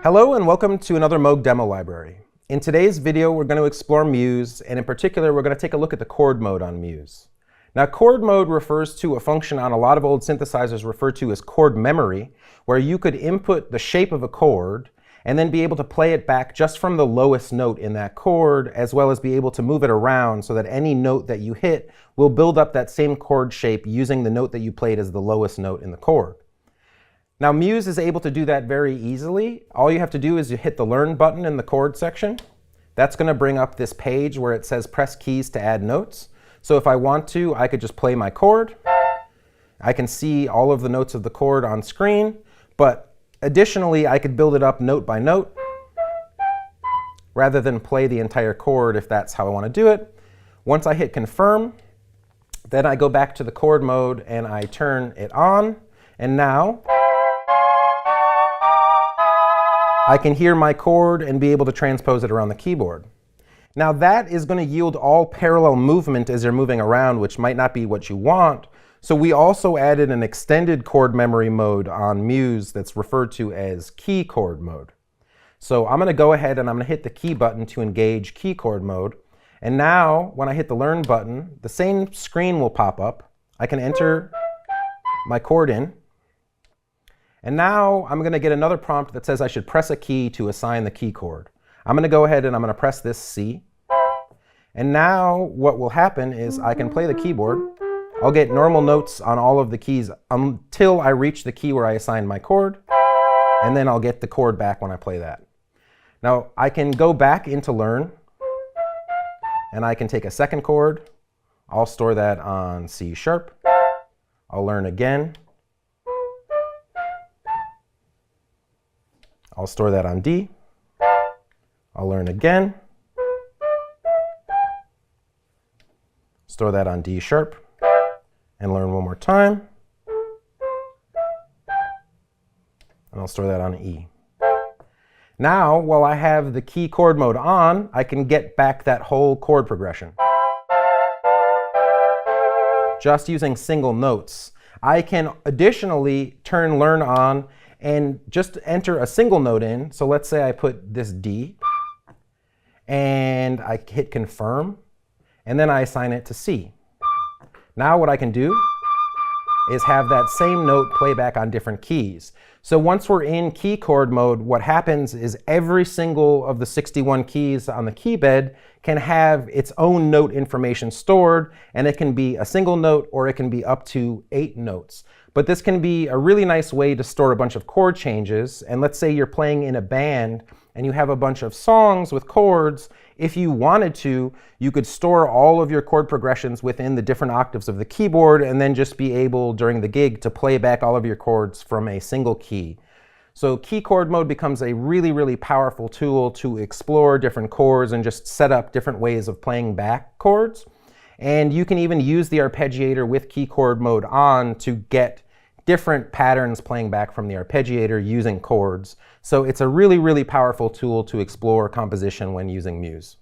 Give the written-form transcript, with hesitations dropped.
Hello and welcome to another Moog demo library. In today's video, we're going to explore Muse, and in particular, we're going to take a look at the chord mode on Muse. Now, chord mode refers to a function on a lot of old synthesizers referred to as chord memory, where you could input the shape of a chord and then be able to play it back just from the lowest note in that chord, as well as be able to move it around so that any note that you hit will build up that same chord shape using the note that you played as the lowest note in the chord. Now, Muse is able to do that very easily. All you have to do is you hit the Learn button in the chord section. That's going to bring up this page where it says press keys to add notes. So if I want to, I could just play my chord. I can see all of the notes of the chord on screen, but additionally, I could build it up note by note rather than play the entire chord if that's how I want to do it. Once I hit confirm, then I go back to the chord mode and I turn it on, and now I can hear my chord and be able to transpose it around the keyboard. Now that is going to yield all parallel movement as you're moving around, which might not be what you want. So we also added an extended chord memory mode on Muse that's referred to as key chord mode. So I'm going to go ahead and I'm going to hit the key button to engage key chord mode. And now when I hit the Learn button, the same screen will pop up. I can enter my chord in. And now I'm going to get another prompt that says I should press a key to assign the key chord. I'm going to go ahead and I'm going to press this C. And now what will happen is I can play the keyboard. I'll get normal notes on all of the keys until I reach the key where I assigned my chord. And then I'll get the chord back when I play that. Now I can go back into Learn. And I can take a second chord. I'll store that on C sharp. I'll learn again. I'll store that on D. I'll learn again. Store that on D sharp. And learn one more time. And I'll store that on E. Now, while I have the key chord mode on, I can get back that whole chord progression. Just using single notes. I can additionally turn Learn on and just enter a single note in. So let's say I put this D, and I hit confirm, and then I assign it to C. Now what I can do is have that same note play back on different keys. So once we're in key chord mode, what happens is every single of the 61 keys on the key bed can have its own note information stored, and it can be a single note or it can be up to 8 notes. But this can be a really nice way to store a bunch of chord changes. And let's say you're playing in a band and you have a bunch of songs with chords. If you wanted to, you could store all of your chord progressions within the different octaves of the keyboard and then just be able, during the gig, to play back all of your chords from a single key. So key chord mode becomes a really, really powerful tool to explore different chords and just set up different ways of playing back chords. And you can even use the arpeggiator with key chord mode on to get different patterns playing back from the arpeggiator using chords. So it's a really, really powerful tool to explore composition when using Muse.